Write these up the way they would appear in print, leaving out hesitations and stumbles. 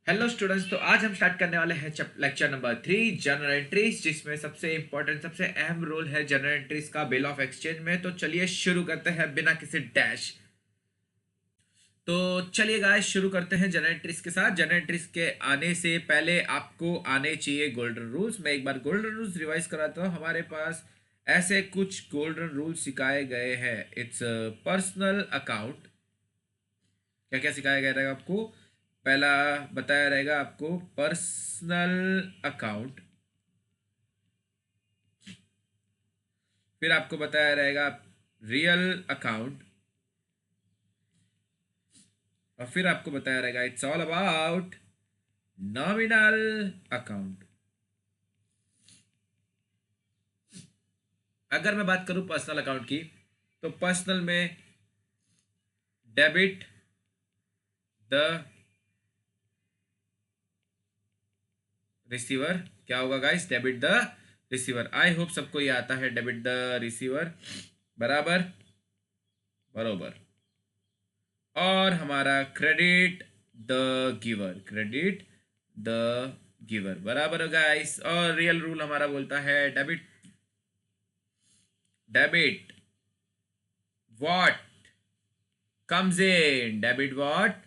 Hello students. तो आज हम स्टार्ट करने वाले हैं लेक्चर नंबर 3 जनरल एंट्रीज, जिसमें सबसे इंपॉर्टेंट सबसे अहम रोल है जनरल एंट्रीज का बिल ऑफ एक्सचेंज में। तो चलिए शुरू करते हैं बिना किसी डैश। तो चलिए गाइस शुरू करते हैं जनरल एंट्रीज के साथ। जनरल एंट्रीज के आने से पहले आपको आने चाहिए गोल्डन रूल्स। मैं एक बार गोल्डन रूल्स रिवाइज कराता हूँ। हमारे पास ऐसे कुछ गोल्डन रूल्स सिखाए गए हैं। It's personal account. क्या क्या सिखाया गया रहेगा आपको? पहला बताया रहेगा आपको पर्सनल अकाउंट, फिर आपको बताया रहेगा रियल अकाउंट, और फिर आपको बताया रहेगा it's all about nominal account. अगर मैं बात करूं पर्सनल अकाउंट की, तो पर्सनल में डेबिट द रिसीवर। क्या होगा guys? Debit the receiver. I hope सबको ये आता है, डेबिट द रिसीवर बराबर बरोबर। और हमारा credit the giver, credit the giver बराबर गाइस। और रियल रूल हमारा बोलता है debit debit what comes in, debit what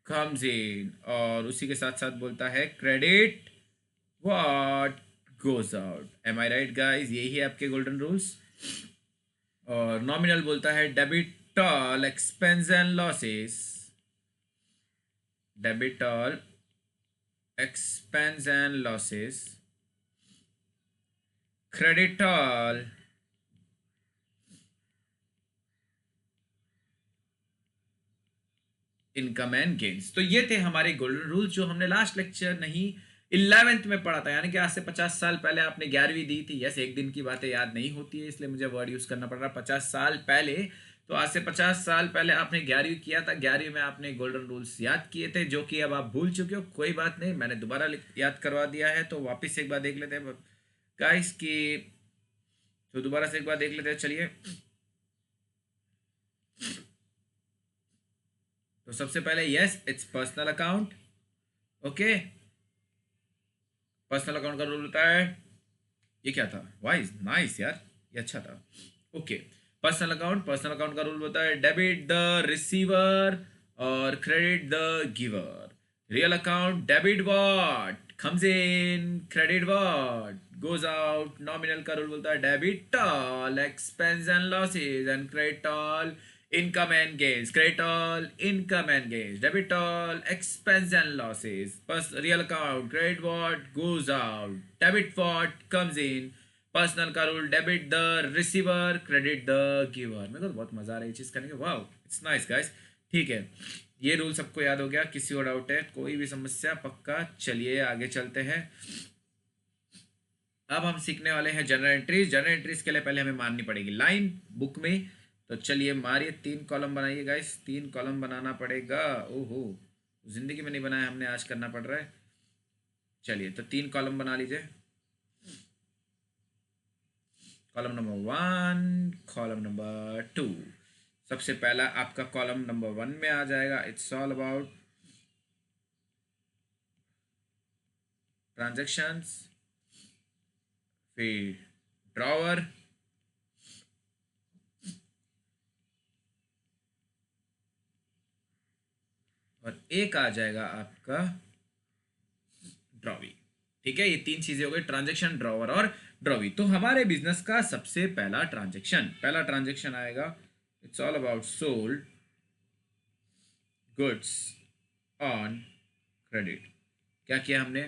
comes in. और उसी के साथ साथ बोलता है credit what goes out. Am I right guys? यही है आपके गोल्डन रूल्स। और नॉमिनल बोलता है debit all expense and losses, debit all expense and losses, credit all income and gains. तो ये थे हमारे गोल्डन रूल्स जो हमने लास्ट लेक्चर नहीं 11th में पढ़ा था, यानी कि आज से 50 साल पहले आपने 11वीं दी थी। यस, एक दिन की बातें याद नहीं होती है, इसलिए मुझे वर्ड यूज करना पड़ रहा। 50 साल पहले, तो आज से 50 साल पहले आपने 11वीं किया था। 11वीं में आपने गोल्डन रूल्स याद किए थे, जो कि अब आप भूल चुके हो। कोई बात नहीं, मैंने दोबारा याद करवा दिया है, तो वापस एक बार देख लेते हैं गाइस की। तो दोबारा से एक बार देख लेते हैं, चलिए। तो सबसे पहले yes, it's personal account. Okay, personal account का रूल होता है, ये क्या था? वाइज नाइस यार, ये अच्छा था। ओके, पर्सनल अकाउंट का रूल होता है डेबिट द रिसीवर और credit the giver. Real account debit what comes in, credit what goes out। Nominal का रूल बोलता है debit all expense and losses and credit all income and gains, credit all income and gains, debit all expense and losses. Plus real account, credit what goes out, debit what comes in। Personal का rule debit the receiver, credit the giver. मेरे को तो बहुत मजा आ रहा है ये चीज करने के। Wow, it's nice guys. ठीक है, ये रूल सबको याद हो गया? किसी और डाउट है? कोई भी समस्या? पक्का। चलिए आगे चलते हैं। अब हम सीखने वाले हैं जनरल एंट्रीज। जनरल एंट्रीज के लिए पहले हमें मारनी पड़ेगी लाइन बुक में। तो चलिए मारिए, 3 कॉलम बनाइए गाइस। 3 कॉलम बनाना पड़ेगा। ओहो, जिंदगी में नहीं बनाया हमने, आज करना पड़ रहा है। चलिए, तो 3 कॉलम बना लीजिए। Column number 1, column number 2। सबसे पहला आपका कॉलम नंबर 1 में आ जाएगा इट्स ऑल अबाउट ट्रांजेक्शन्स, फिर ड्रॉवर, और एक आ जाएगा आपका ड्रॉवी। ठीक है, ये 3 चीजें हो गई, ट्रांजेक्शन, ड्रॉवर और ड्रॉवी। तो हमारे बिजनेस का सबसे पहला ट्रांजेक्शन आएगा it's all about sold goods on credit. क्या किया हमने?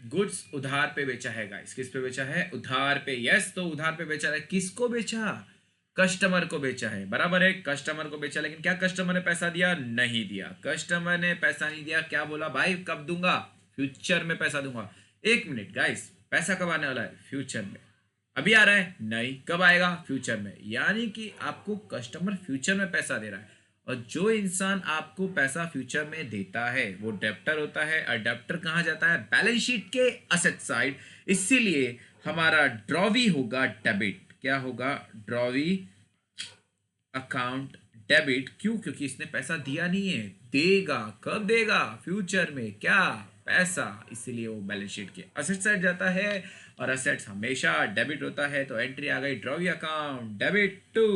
गुड्स उधार पे बेचा है गाइस। किस पे बेचा है? उधार पे। यस, तो उधार पे बेचा है। किसको बेचा? कस्टमर को बेचा है, बराबर है, कस्टमर को बेचा। लेकिन क्या कस्टमर ने पैसा दिया? नहीं दिया। कस्टमर ने पैसा नहीं दिया। क्या बोला? भाई कब दूंगा? फ्यूचर में पैसा दूंगा। 1 मिनट गाइस, पैसा कब आने वाला है? फ्यूचर में। अभी आ रहा है? नहीं। कब आएगा? फ्यूचर में। यानी कि आपको कस्टमर फ्यूचर में पैसा दे रहा है, और जो इंसान आपको पैसा फ्यूचर में देता है वो डेप्टर होता है। और डेप्टर कहाँ जाता है? बैलेंस शीट के असेट साइड। इसीलिए हमारा ड्रॉवी होगा डेबिट। क्या होगा? Drawee account debit. क्यों? क्योंकि इसने पैसा दिया नहीं है। देगा। कब देगा? फ्यूचर में। क्या? पैसा, इसीलिए वो बैलेंस शीट के असेट साइड जाता है और असेट्स हमेशा डेबिट होता है। तो एंट्री आ गई drawee account debit to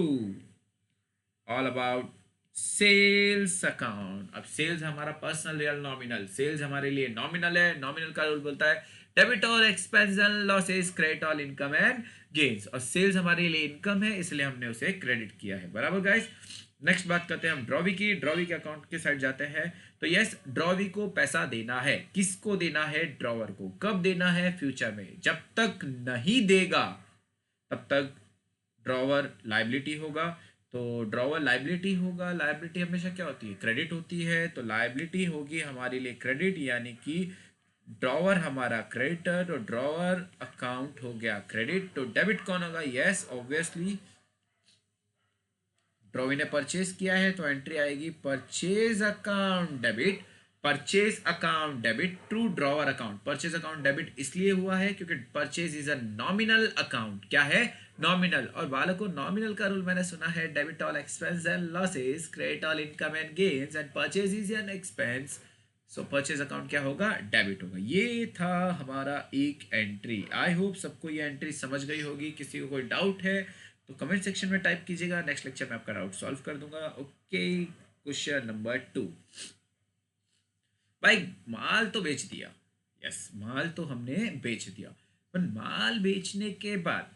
all about sales account. अब सेल्स हमारा पर्सनल रियल नॉमिनल, सेल्स हमारे लिए नॉमिनल है, नॉमिनल का रूल बोलता है debit all expense and losses credit all income and gains, और सेल्स हमारे लिए इनकम है इसलिए हमने उसे क्रेडिट किया है। बराबर गाइस। नेक्स्ट बात करते हैं हम ड्रॉवी की। ड्रॉवी के अकाउंट के साइड जाते हैं। तो यस, ड्रॉवी को पैसा देना है। किसको देना है? ड्रॉवर को। कब देना है? फ्यूचर में। जब तक नहीं देगा तब तक ड्रॉवर लाइबिलिटी होगा। तो ड्रॉवर लाइबिलिटी होगा, लाइबिलिटी हमेशा क्या होती है? क्रेडिट होती है। तो लाइबिलिटी होगी हमारे लिए क्रेडिट, यानी कि ड्रॉवर हमारा क्रेडिटर, तो ड्रॉवर अकाउंट हो गया क्रेडिट। तो डेबिट कौन होगा? यस ऑब्वियसली ड्रॉवी ने परचेज किया है तो एंट्री आएगी purchase account debit, purchase account debit to drawer account. Purchase account debit इसलिए हुआ है क्योंकि purchase is a nominal account. क्या है? नॉमिनल। और बालकों, नॉमिनल का रूल मैंने सुना है debit all expense and losses credit all income and gains and purchase is an expense. So purchase account क्या होगा? डेबिट होगा। ये था हमारा एक एंट्री। आई होप सबको ये एंट्री समझ गई होगी। किसी को कोई डाउट है तो कमेंट सेक्शन में टाइप कीजिएगा, नेक्स्ट लेक्चर में आपका डाउट सॉल्व कर दूंगा। Okay, question number 2। भाई माल तो बेच दिया, यस माल तो हमने बेच दिया, पर माल बेचने के बाद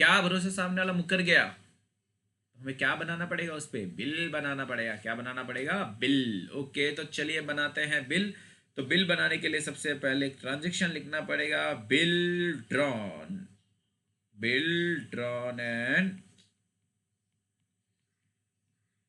क्या भरोसा सामने वाला मुकर गया, हमें क्या बनाना पड़ेगा? उस पर बिल बनाना पड़ेगा। क्या बनाना पड़ेगा? बिल। ओके, तो चलिए बनाते हैं बिल। तो बिल बनाने के लिए सबसे पहले ट्रांजेक्शन लिखना पड़ेगा, bill drawn, bill drawn and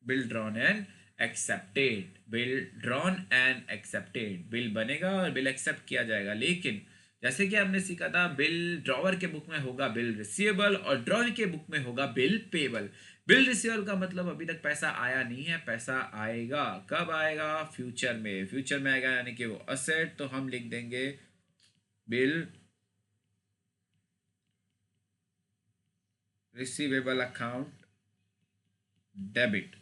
bill drawn and accepted, bill drawn and accepted. Bill बनेगा और बिल एक्सेप्ट किया जाएगा। लेकिन जैसे कि हमने सीखा था, बिल ड्रॉवर के बुक में होगा बिल रिसीवेबल और ड्रॉवर के बुक में होगा बिल पेबल। बिल रिसीवेबल का मतलब अभी तक पैसा आया नहीं है, पैसा आएगा। कब आएगा? फ्यूचर में। फ्यूचर में आएगा यानी कि वो असेट, तो हम लिख देंगे बिल रिसीवेबल अकाउंट डेबिट।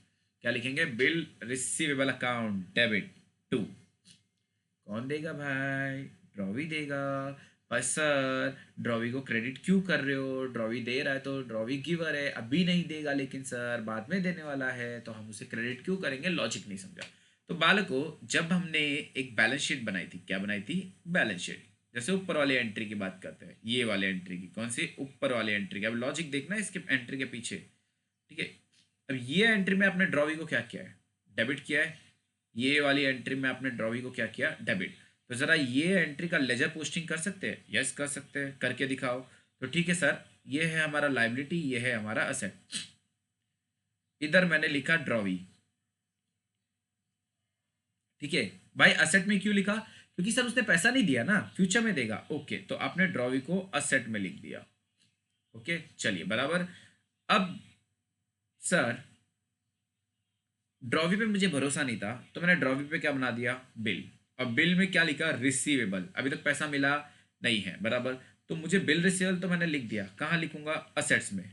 क्या लिखेंगे? Bill receivable account debit to. कौन देगा भाई? ड्रॉवी देगा। पर सर ड्रॉवी को क्रेडिट क्यों कर रहे हो? ड्रॉवी दे रहा है तो ड्रॉवी गिवर है, अभी नहीं देगा, लेकिन सर बाद में देने वाला है तो हम उसे क्रेडिट क्यों करेंगे? लॉजिक नहीं समझा। तो बालकों, जब हमने एक बैलेंस शीट बनाई थी, क्या बनाई थी? Balance sheet. जैसे ऊपर वाली एंट्री की बात करते हैं, ये वाले एंट्री की, कौन सी? ऊपर वाली एंट्री की। अब लॉजिक देखना है इसके एंट्री के पीछे, ठीक है। अब ये एंट्री में आपने ड्रॉवी को क्या किया है? डेबिट किया है। ये वाली एंट्री में आपने ड्रॉवी को क्या किया? डेबिट। तो ज़रा ये एंट्री का लेजर पोस्टिंग कर सकते हैं? यस कर सकते हैं, करके दिखाओ। तो ठीक है सर, ये है हमारा लाइबिलिटी, ये है हमारा असेट। इधर मैंने लिखा ड्रॉवी, ठीक है भाई। असेट में क्यों लिखा? क्योंकि सर उसने पैसा नहीं दिया ना, फ्यूचर में देगा। ओके, तो आपने ड्रॉवी को असेट में लिख दिया। ओके, चलिए बराबर। अब सर ड्रॉवी पे मुझे भरोसा नहीं था तो मैंने ड्रॉवी पे क्या बना दिया? बिल। अब बिल में क्या लिखा? रिसीवेबल। अभी तक पैसा मिला नहीं है, बराबर। तो मुझे बिल रिसीवेबल तो मैंने लिख दिया, कहाँ लिखूंगा? असेट्स में।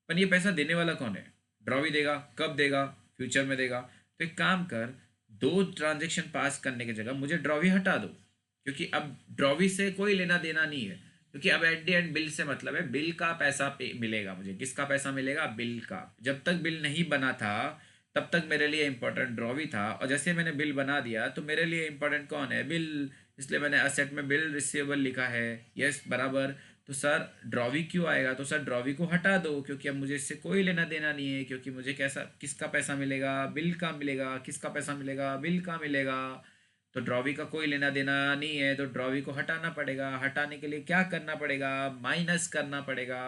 पर ये पैसा देने वाला कौन है? ड्रॉवी देगा। कब देगा? फ्यूचर में देगा। तो एक काम कर, दो ट्रांजेक्शन पास करने की जगह मुझे ड्रॉवी हटा दो, क्योंकि अब ड्रॉवी से कोई लेना देना नहीं है। क्योंकि अब एट द एंड बिल से मतलब है, बिल का पैसा मिलेगा मुझे। किसका पैसा मिलेगा? बिल का। जब तक बिल नहीं बना था तब तक मेरे लिए इंपॉर्टेंट ड्रॉवी था, और जैसे मैंने बिल बना दिया तो मेरे लिए इंपॉर्टेंट कौन है? बिल। इसलिए मैंने असेट में बिल रिसीवेबल लिखा है। यस बराबर। तो सर ड्रॉवी क्यों आएगा? तो सर ड्रॉवी को हटा दो, क्योंकि अब मुझे इससे कोई लेना देना नहीं है। क्योंकि मुझे कैसा, किसका पैसा मिलेगा? बिल का मिलेगा। किसका पैसा मिलेगा? बिल का मिलेगा। तो ड्रॉवी का कोई लेना देना नहीं है, तो ड्रॉवी को हटाना पड़ेगा। हटाने के लिए क्या करना पड़ेगा? माइनस करना पड़ेगा।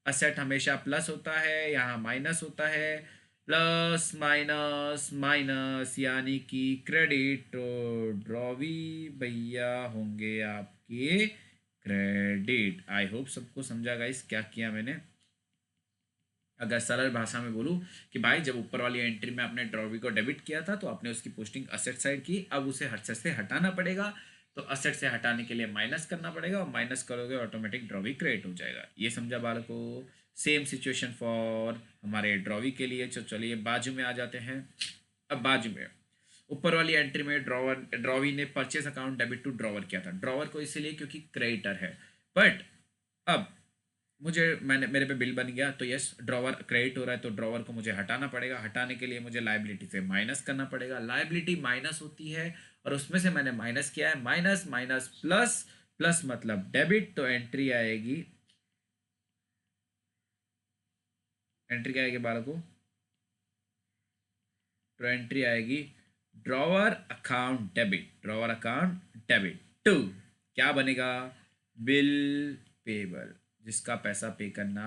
असेट हमेशा प्लस होता है, यहाँ माइनस होता है। प्लस माइनस माइनस यानी कि क्रेडिट। तो ड्रॉवी भैया होंगे आपके क्रेडिट। आई होप सबको समझा गाइस क्या किया मैंने। अगर सरल भाषा में बोलूँ कि भाई जब ऊपर वाली एंट्री में आपने ड्रॉवी को डेबिट किया था तो आपने उसकी पोस्टिंग असेट साइड की, अब उसे असेट से हटाना पड़ेगा। तो असेट से हटाने के लिए माइनस करना पड़ेगा, और माइनस करोगे ऑटोमेटिक ड्रॉवी क्रिएट हो जाएगा। ये समझा बालकों? सेम सिचुएशन फॉर हमारे ड्रॉवी के लिए। तो चलिए बाजू में आ जाते हैं। अब बाजू में ऊपर वाली एंट्री में ड्रॉवी ने purchase account debit to drawer किया था, ड्रॉवर को इसलिए क्योंकि क्रेडिटर है। बट अब मैंने मेरे पे बिल बन गया, तो यस ड्रॉवर क्रेडिट हो रहा है, तो ड्रॉवर को मुझे हटाना पड़ेगा। हटाने के लिए मुझे लाइबिलिटी से माइनस करना पड़ेगा। लाइबिलिटी माइनस होती है और उसमें से मैंने माइनस किया है, माइनस माइनस प्लस, प्लस मतलब डेबिट, तो एंट्री आएगी, एंट्री क्या आएगी बालकों, तो एंट्री आएगी drawer account debit, drawer account debit to क्या बनेगा, बिल पेबल, जिसका पैसा पे करना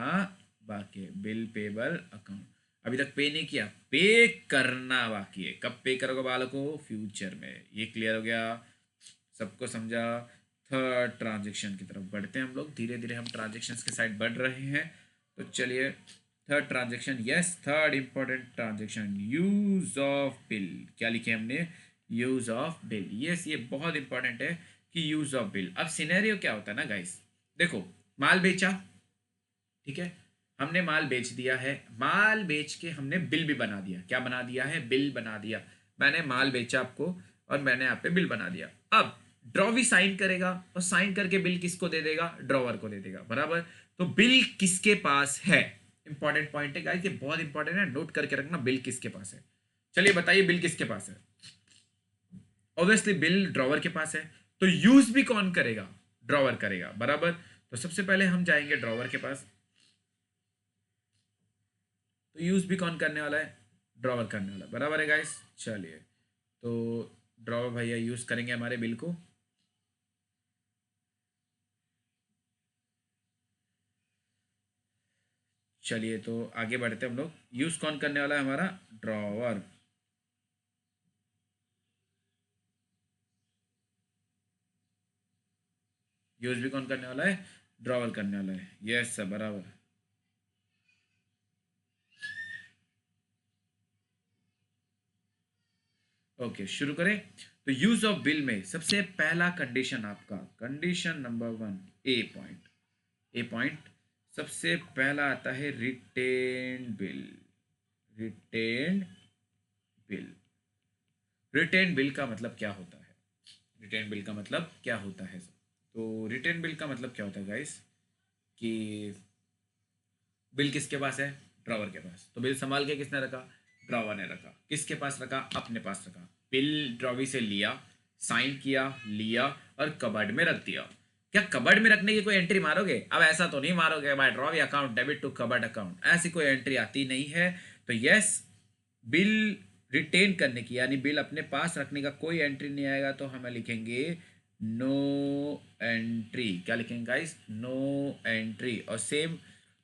बाकी है, बिल पेबल अकाउंट। अभी तक पे नहीं किया, पे करना बाकी है। कब पे करोगे बालकों, फ्यूचर में। ये क्लियर हो गया, सबको समझा। थर्ड ट्रांजेक्शन की तरफ बढ़ते हैं हम लोग, धीरे धीरे हम ट्रांजेक्शन्स के साइड बढ़ रहे हैं। तो चलिए third transaction, yes third important transaction, use of bill. क्या लिखे हमने, यूज ऑफ बिल। यस ये बहुत इंपॉर्टेंट है कि यूज ऑफ बिल। अब सिनेरियो क्या होता है ना गाइस, देखो माल बेचा, ठीक है, हमने माल बेच दिया है, माल बेच के हमने बिल भी बना दिया। क्या बना दिया है, बिल बना दिया। मैंने माल बेचा आपको और मैंने यहाँ पे बिल बना दिया। अब ड्रॉवी साइन करेगा और साइन करके बिल किसको दे देगा, ड्रॉवर को दे देगा, बराबर। तो बिल किसके पास है, इंपॉर्टेंट पॉइंट है गाइस, ये बहुत इंपॉर्टेंट है, नोट करके रखना, बिल किसके पास है। चलिए बताइए बिल किसके पास है, ऑब्वियसली बिल ड्रॉवर के पास है। तो यूज भी कौन करेगा, ड्रॉवर करेगा, बराबर। तो सबसे पहले हम जाएंगे ड्रॉवर के पास, तो यूज भी कौन करने वाला है, ड्रॉवर करने वाला है, बराबर है गाइस। चलिए तो ड्रॉवर भैया यूज करेंगे हमारे बिल को। चलिए तो आगे बढ़ते हैं हम लोग, यूज कौन करने वाला है हमारा, ड्रॉवर। यूज भी कौन करने वाला है, ड्रॉवर करने वाला है, यस सर बराबर। ओके शुरू करें। तो यूज ऑफ बिल में सबसे पहला कंडीशन आपका, condition number 1, A point, A point सबसे पहला आता है retain bill, retain bill. Retain bill का मतलब क्या होता है, रिटेन बिल का मतलब क्या होता है, तो रिटेन बिल का मतलब क्या होता है गाइस, कि बिल किसके पास है, ड्रॉवर के पास। तो बिल संभाल के किसने रखा, ड्रॉवर ने रखा। किसके पास रखा, अपने पास रखा। बिल ड्रॉवी से लिया, साइन किया, लिया और कबर्ड में रख दिया। क्या कबर्ड में रखने की कोई एंट्री मारोगे, अब ऐसा तो नहीं मारोगे by drawee account debit to cupboard account, ऐसी कोई एंट्री आती नहीं है। तो यस बिल रिटेन करने की यानी बिल अपने पास रखने का कोई एंट्री नहीं आएगा, तो हमें लिखेंगे नो एंट्री। क्या लिखेंगे गाइस, नो एंट्री। और सेम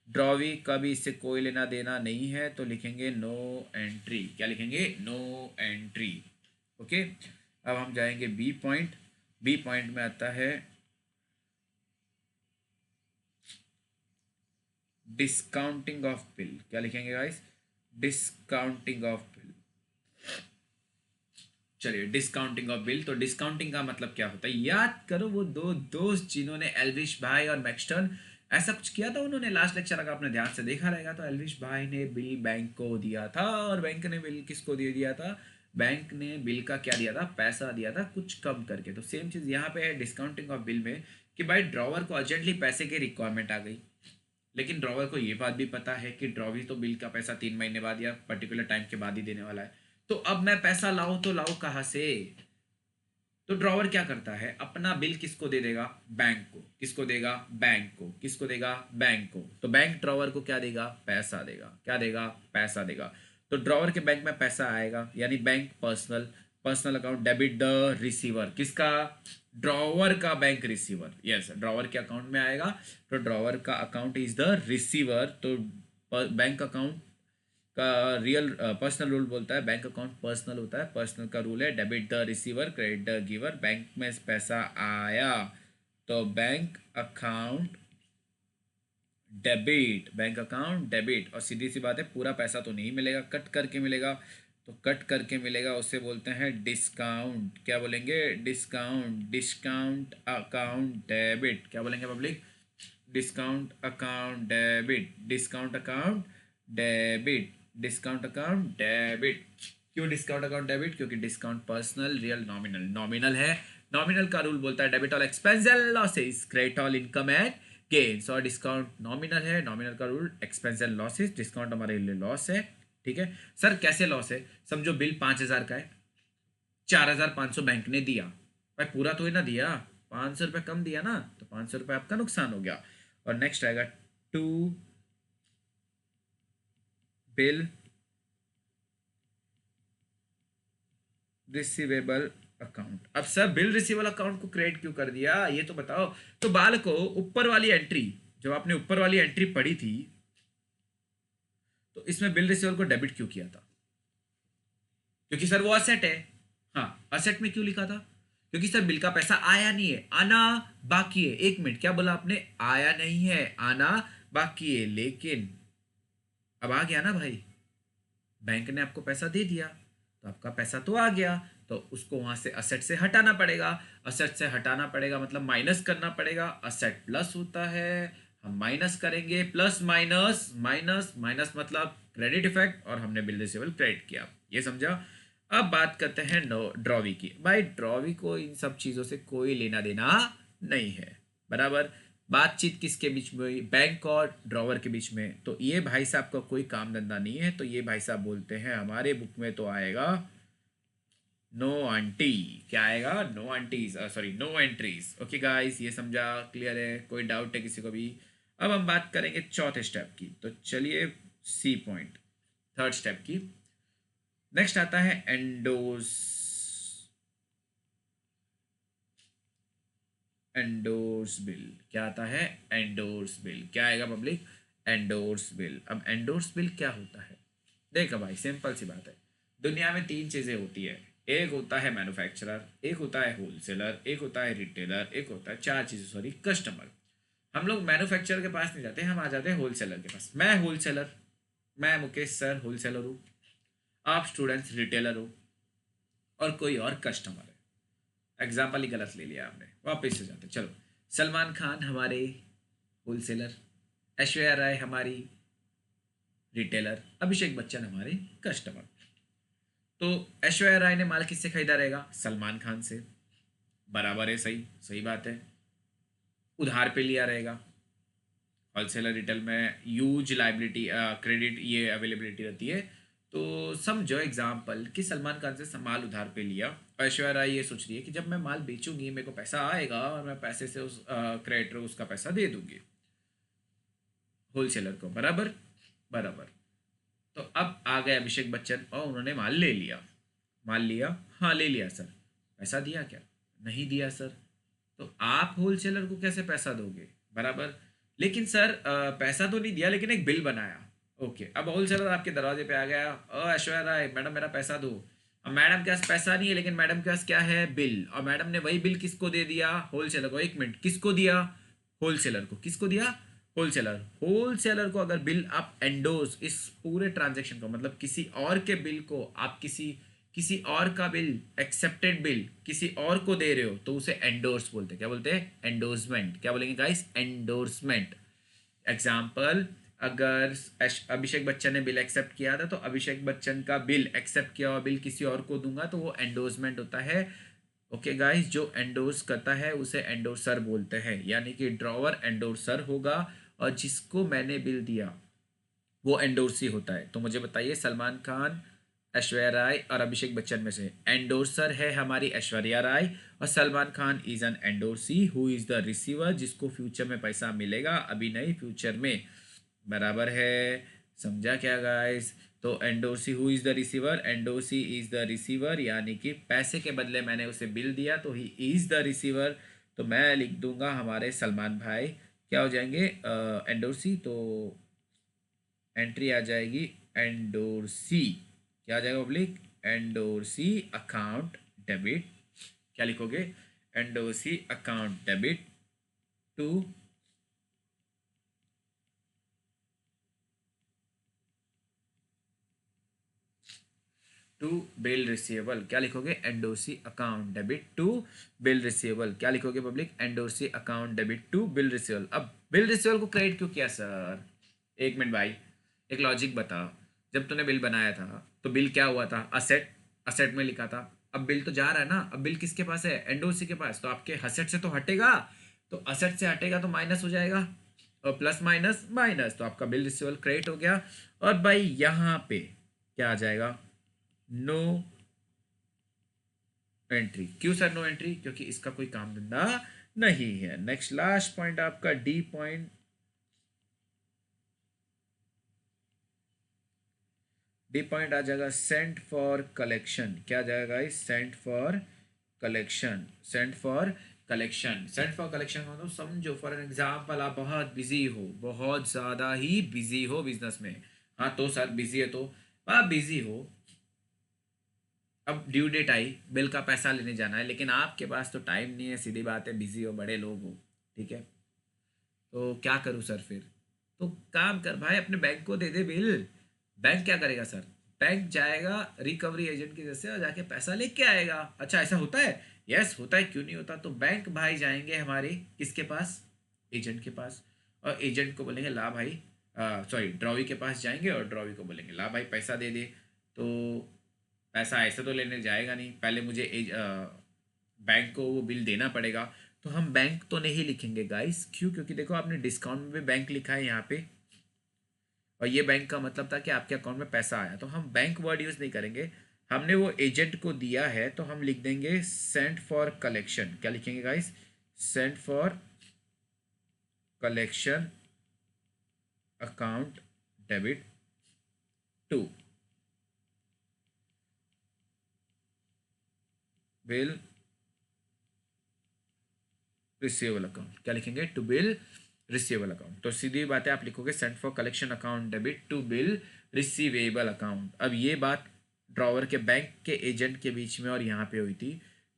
ड्रॉवी का भी इससे कोई लेना देना नहीं है, तो लिखेंगे नो एंट्री। क्या लिखेंगे, नो एंट्री। ओके अब हम जाएंगे बी पॉइंट। बी पॉइंट में आता है डिस्काउंटिंग ऑफ बिल। क्या लिखेंगे गाइस, डिस्काउंटिंग ऑफ बिल। चलिए डिस्काउंटिंग ऑफ बिल, तो डिस्काउंटिंग का मतलब क्या होता है, याद करो वो दो दोस्त जिन्होंने एल्विश भाई और मैक्सटन ऐसा कुछ किया था, उन्होंने लास्ट लेक्चर अगर आपने ध्यान से देखा रहेगा तो एल्विश भाई ने बिल बैंक को दिया था और बैंक ने बिल किसको दे दिया था, बैंक ने बिल का क्या दिया था, पैसा दिया था कुछ कम करके। तो सेम चीज़ यहाँ पे है डिस्काउंटिंग ऑफ बिल में, कि भाई ड्रॉवर को अर्जेंटली पैसे की रिक्वायरमेंट आ गई, लेकिन ड्रॉवर को ये बात भी पता है कि ड्रॉवी तो बिल का पैसा 3 महीने बाद या पर्टिकुलर टाइम के बाद ही देने वाला है। तो अब मैं पैसा लाऊं तो लाऊं कहाँ से, तो ड्रॉवर क्या करता है, अपना बिल किसको दे देगा, बैंक को। किसको देगा, बैंक को। किसको देगा, बैंक को। तो बैंक ड्रॉवर को क्या देगा, पैसा देगा। क्या देगा, पैसा देगा। तो ड्रॉवर के बैंक में पैसा आएगा, यानी bank personal, personal account debit the receiver. किसका, ड्रॉवर का बैंक रिसीवर, यस ड्रॉवर के अकाउंट में आएगा। तो ड्रॉवर का अकाउंट इज द रिसीवर, तो बैंक अकाउंट का रियल पर्सनल रूल बोलता है, बैंक अकाउंट पर्सनल होता है, पर्सनल का रूल है debit the receiver credit the giver. Bank में पैसा आया तो bank account debit, bank account debit. और सीधी सी बात है पूरा पैसा तो नहीं मिलेगा, कट करके मिलेगा। तो कट करके मिलेगा उसे बोलते हैं डिस्काउंट। क्या बोलेंगे, डिस्काउंट। Discount account debit. क्या बोलेंगे public, discount account debit. Discount account debit, discount account debit. क्यों डिस्काउंट अकाउंट डेबिट? क्योंकि discount personal, real, nominal. Nominal है, नॉमिनल का रूल बोलता है debit all expense and losses, credit all income and gains. और discount nominal है, nominal का rule expense and losses, discount हमारे लिए लॉस है। ठीक है सर, कैसे लॉस है? समझो बिल 5,000 का है, 4,500 बैंक ने दिया, भाई पूरा तो ही ना दिया, 500 रुपये कम दिया ना, तो 500 रुपये आपका नुकसान हो गया। और नेक्स्ट आएगा टू बिल रिसीवेबल अकाउंट। अब सर बिल रिसीवेबल अकाउंट को क्रिएट क्यों कर दिया, ये तो बताओ। तो बाल को ऊपर वाली एंट्री, जब आपने ऊपर वाली एंट्री पढ़ी थी, तो इसमें बिल रिसीवेबल को डेबिट क्यों किया था? क्योंकि सर वो असेट है। हाँ, असेट में क्यों लिखा था? क्योंकि सर बिल का पैसा आया नहीं है, आना बाकी है। एक मिनट, क्या बोला आपने? आया नहीं है, आना बाकी है। लेकिन अब आ गया ना भाई, बैंक ने आपको पैसा दे दिया, तो आपका पैसा तो आ गया, तो उसको वहां से असेट से हटाना पड़ेगा। असेट से हटाना पड़ेगा मतलब माइनस करना पड़ेगा। असेट प्लस होता है, हम माइनस करेंगे, प्लस माइनस माइनस माइनस मतलब क्रेडिट इफेक्ट, और हमने बिल रिसीवेबल क्रेडिट किया। ये समझा? अब बात करते हैं ड्रॉवी की। भाई ड्रॉवी को इन सब चीज़ों से कोई लेना देना नहीं है, बराबर। बातचीत किसके बीच में हुई? बैंक और ड्रॉवर के बीच में। तो ये भाई साहब का कोई काम धंधा नहीं है, तो ये भाई साहब बोलते हैं, हमारे बुक में तो आएगा नो आंटी। क्या आएगा? No aunties, sorry no entries. Okay guys, ये समझा? क्लियर है? कोई डाउट है किसी को भी? अब हम बात करेंगे चौथे स्टेप की, तो चलिए सी पॉइंट, थर्ड स्टेप की। नेक्स्ट आता है एंडोर्स बिल। क्या आता है? Endorse bill. क्या आएगा पब्लिक? Endorse bill. अब एंडोर्स बिल क्या होता है? देखो भाई, सिंपल सी बात है। दुनिया में तीन चीज़ें होती है। एक होता है मैन्युफैक्चरर, एक होता है होलसेलर, एक होता है रिटेलर, एक होता है, चार चीज़ें सॉरी, कस्टमर। हम लोग मैन्युफैक्चरर के पास नहीं जाते, हम आ जाते हैं होलसेलर के पास। मैं होलसेलर, मैं मुकेश सर होलसेलर हूँ, आप स्टूडेंट्स रिटेलर हो, और कोई और कस्टमर है। एग्जाम्पल ही गलत ले लिया आपने, वापस से जाते। चलो, सलमान खान हमारे होलसेलर, ऐश्वर्या राय हमारी रिटेलर, अभिषेक बच्चन हमारे कस्टमर। तो ऐश्वर्या राय ने माल किससे खरीदा रहेगा? सलमान खान से। बराबर है, सही सही बात है। उधार पे लिया रहेगा। होलसेलर रिटेल में यूज लाइबिलिटी, क्रेडिट, ये अवेलेबिलिटी रहती है। तो समझो एग्जाम्पल कि सलमान खान से माल उधार पे लिया, और ऐश्वर्या राय ये सोच रही है कि जब मैं माल बेचूंगी मेरे को पैसा आएगा, और मैं पैसे से उस क्रेडिटर को उसका पैसा दे दूंगी, होलसेलर को। बराबर बराबर। तो अब आ गए अभिषेक बच्चन और उन्होंने माल ले लिया। माल लिया, हाँ ले लिया सर। पैसा दिया क्या? नहीं दिया सर। तो आप होलसेलर को कैसे पैसा दोगे? बराबर। लेकिन सर पैसा तो नहीं दिया, लेकिन एक बिल बनाया। ओके, अब होलसेलर आपके दरवाजे पे आ गया, ऐश्वर्या राय मैडम मेरा पैसा दो। अब मैडम के पास पैसा नहीं है, लेकिन मैडम के पास क्या है? बिल। और मैडम ने वही बिल किसको दे दिया? होलसेलर को। एक मिनट, किसको दिया? होलसेलर को। किसको दिया? होलसेलर। होलसेलर को अगर बिल आप एंडोर्स, इस पूरे ट्रांजेक्शन को मतलब किसी और के बिल को आप किसी और का बिल, एक्सेप्टेड बिल किसी और को दे रहे हो, तो उसे एंडोर्स बोलते हैं। क्या बोलते हैं? एंडोर्समेंट। क्या बोलेंगे गाइस? एंडोर्समेंट। एग्जाम्पल, अगर अभिषेक बच्चन ने बिल एक्सेप्ट किया था, तो अभिषेक बच्चन का बिल एक्सेप्ट किया हुआ बिल किसी और को दूंगा, तो वो एंडोर्समेंट होता है। ओके गाइस, जो एंडोर्स करता है उसे एंडोर्सर बोलते हैं, यानी कि ड्रॉवर एंडोर्सर होगा, और जिसको मैंने बिल दिया वो एंडोर्सी होता है। तो मुझे बताइए, सलमान खान, ऐश्वर्या राय और अभिषेक बच्चन में से एंडोर्सर है हमारी ऐश्वर्या राय, और Salman Khan is an endorsee who is the receiver, जिसको फ्यूचर में पैसा मिलेगा, अभी नहीं फ्यूचर में। बराबर है? समझा क्या गाइस? तो endorsee who is the receiver, endorsee is the receiver, यानी कि पैसे के बदले मैंने उसे बिल दिया, तो ही इज द रिसीवर। तो मैं लिख दूंगा हमारे सलमान भाई क्या हो जाएंगे? एंडोर्सी। तो एंट्री आ जाएगी एंडोर्सी। क्या आ जाएगा पब्लिक? Endorsee account debit. क्या लिखोगे? Endorsee account debit to bill receivable. क्या लिखोगे? Endorsee account debit to bill receivable. क्या लिखोगे public? Endorsee account debit to bill receivable. अब बिल रिसीवेबल को क्रेडिट क्यों किया सर? एक मिनट भाई, एक लॉजिक बता। जब तूने बिल बनाया था, तो बिल क्या हुआ था, असेट, असेट में लिखा था। अब बिल तो जा रहा है ना, अब बिल किसके पास है, एनडोसी के पास, तो आपके असेट से तो हटेगा, तो असेट से हटेगा तो माइनस हो जाएगा, और प्लस माइनस माइनस, तो आपका बिल रिसीवेबल क्रेडिट हो गया। और भाई यहाँ पे क्या आ जाएगा, नो एंट्री। क्यों सर नो एंट्री, क्योंकि इसका कोई काम धंधा नहीं है। नेक्स्ट लास्ट पॉइंट आपका डी पॉइंट, डी पॉइंट आ जाएगा सेंट फॉर कलेक्शन। क्या आ जाएगा इस, Saint for collection, Saint for collection, Saint for collection मतलब समझो फॉर एन एग्जाम्पल आप बहुत बिजी हो, बहुत ज़्यादा ही बिजी हो बिजनेस में। हाँ तो सर बिजी है तो आप बिजी हो, अब ड्यू डेट आई, बिल का पैसा लेने जाना है, लेकिन आपके पास तो टाइम नहीं है, सीधी बात है, बिजी हो, बड़े लोग हो, ठीक है, तो क्या करूँ सर फिर, तो काम कर भाई अपने बैंक को दे दे बिल। बैंक क्या करेगा सर, बैंक जाएगा रिकवरी एजेंट के जैसे और जाके पैसा लेके आएगा। अच्छा ऐसा होता है, यस होता है, क्यों नहीं होता। तो बैंक भाई जाएंगे हमारे किसके पास, एजेंट के पास, और एजेंट को बोलेंगे ला भाई, सॉरी ड्रॉवी के पास जाएंगे और ड्रॉवी को बोलेंगे ला भाई पैसा दे दे। तो पैसा ऐसे तो लेने जाएगा नहीं, पहले मुझे बैंक को वो बिल देना पड़ेगा। तो हम बैंक तो नहीं लिखेंगे गाइस, क्यों, क्योंकि देखो आपने डिस्काउंट में भी बैंक लिखा है यहाँ पे, और ये बैंक का मतलब था कि आपके अकाउंट में पैसा आया, तो हम बैंक वर्ड यूज़ नहीं करेंगे। हमने वो एजेंट को दिया है तो हम लिख देंगे सेंट फॉर कलेक्शन। क्या लिखेंगे guys, sent for collection account debit to bill receivable account. क्या लिखेंगे, टू बिल रिसीवेबल अकाउंट। तो सीधी बात है, आप लिखोगे sent for collection account debit to bill receivable account. अब ये बात ड्रॉवर के बैंक के एजेंट के बीच में और यहाँ पे हुई थी,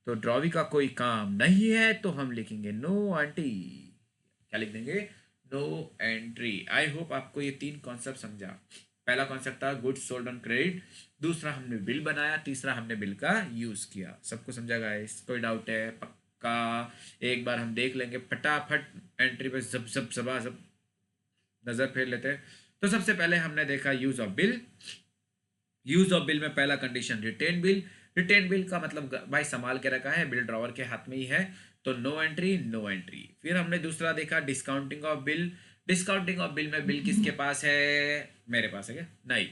तो ड्रॉवी का कोई काम नहीं है, तो हम लिखेंगे नो आंटी। क्या लिख देंगे, नो एंट्री। आई होप आपको ये तीन कॉन्सेप्ट समझा। पहला कॉन्सेप्ट था गुड्स सोल्ड ऑन क्रेडिट, दूसरा हमने बिल बनाया, तीसरा हमने बिल का यूज किया। सबको समझा गाइस, कोई डाउट है, पक्का एक बार हम देख लेंगे फटाफट, एंट्री पे जब जब सबा सब नजर फेर लेते हैं। तो सबसे पहले हमने देखा use of bill. Use of bill में पहला condition retain bill. Retain bill का मतलब भाई संभाल के रखा है, बिल ड्रॉवर के हाथ में ही है, तो नो एंट्री नो एंट्री। फिर हमने दूसरा देखा discounting of bill. Discounting of bill में बिल किसके पास है, मेरे पास है क्या, नहीं,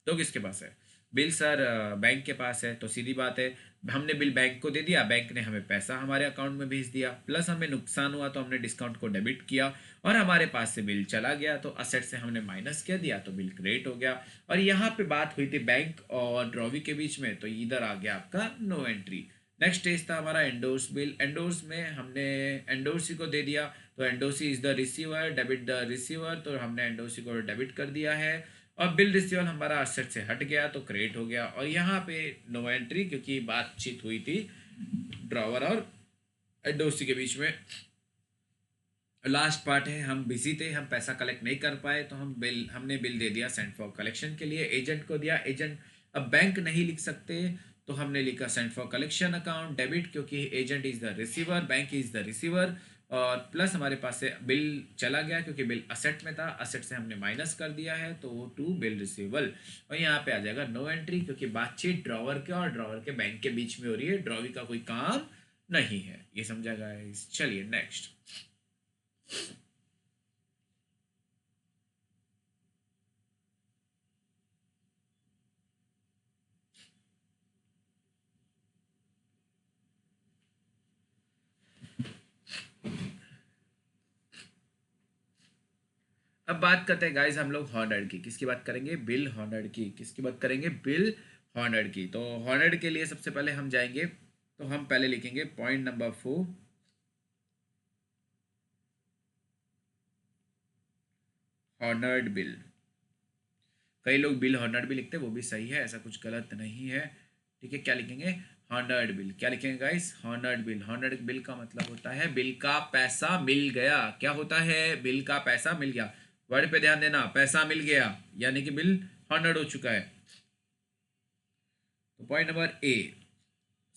तो किसके पास है, बिल सर बैंक के पास है। तो सीधी बात है, हमने बिल बैंक को दे दिया, बैंक ने हमें पैसा हमारे अकाउंट में भेज दिया, प्लस हमें नुकसान हुआ तो हमने डिस्काउंट को डेबिट किया, और हमारे पास से बिल चला गया तो असेट से हमने माइनस कर दिया तो बिल क्रेडिट हो गया। और यहाँ पे बात हुई थी बैंक और ड्रॉवी के बीच में, तो इधर आ गया आपका नो एंट्री। नेक्स्ट स्टेज था हमारा एंडोर्स बिल। एंडोर्स में हमने एंडोर्सी को दे दिया, तो endorsee is the receiver, debit the receiver, तो हमने एंडोर्सी को डेबिट कर दिया है, और बिल रिसीवर हमारा असेट से हट गया तो क्रेडिट हो गया। और यहाँ पे नो एंट्री, क्योंकि बातचीत हुई थी ड्रॉवर और एंडोर्सी के बीच में। लास्ट पार्ट है, हम बिजी थे, हम पैसा कलेक्ट नहीं कर पाए, तो हमने बिल दे दिया सेंट फॉर कलेक्शन के लिए, एजेंट को दिया। एजेंट अब बैंक नहीं लिख सकते, तो हमने लिखा sent for collection account debit, क्योंकि agent is the receiver, bank is the receiver, और प्लस हमारे पास से बिल चला गया क्योंकि बिल असेट में था, असेट से हमने माइनस कर दिया है तो वो टू बिल रिसीवेबल। और यहाँ पे आ जाएगा नो एंट्री, क्योंकि बातचीत ड्रॉवर के और ड्रॉवर के बैंक के बीच में हो रही है, ड्रॉवी का कोई काम नहीं है। ये समझा गाइस, चलिए नेक्स्ट। अब बात करते हैं गाइस हम लोग हॉनर्ड की। किसकी बात करेंगे, बिल हॉनर्ड की। किसकी बात करेंगे, बिल हॉनर्ड की। तो हॉनर्ड के लिए सबसे पहले हम जाएंगे, तो हम पहले लिखेंगे पॉइंट नंबर 4, हॉनर्ड बिल। कई लोग बिल हॉनर्ड भी लिखते हैं, वो भी सही है, ऐसा कुछ गलत नहीं है, ठीक है। क्या लिखेंगे, हॉनर्ड बिल। क्या लिखेंगे guys, honoured bill. Honoured bill का मतलब होता है बिल का पैसा मिल गया। क्या होता है, बिल का पैसा मिल गया, वर्ड पे ध्यान देना, पैसा मिल गया यानी कि बिल हॉनर्ड हो चुका है। तो पॉइंट नंबर ए,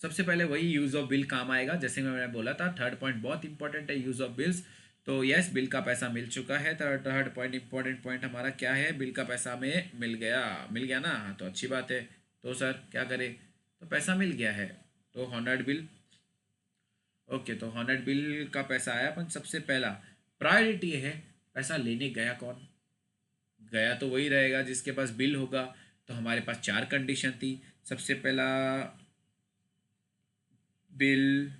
सबसे पहले वही यूज ऑफ बिल काम आएगा, जैसे मैंने बोला था थर्ड पॉइंट बहुत इंपॉर्टेंट है, यूज ऑफ बिल्स। तो यस बिल का पैसा मिल चुका है, थर्ड पॉइंट इंपॉर्टेंट पॉइंट हमारा क्या है, बिल का पैसा हमें मिल गया, मिल गया ना, हाँ तो अच्छी बात है। तो सर क्या करें, तो पैसा मिल गया है, तो हॉनर्ड बिल। ओके, तो हॉनर्ड बिल का पैसा आया, अपन सबसे पहला प्रायोरिटी है, पैसा लेने गया कौन, गया तो वही रहेगा जिसके पास बिल होगा। तो हमारे पास चार कंडीशन थी। सबसे पहला बिल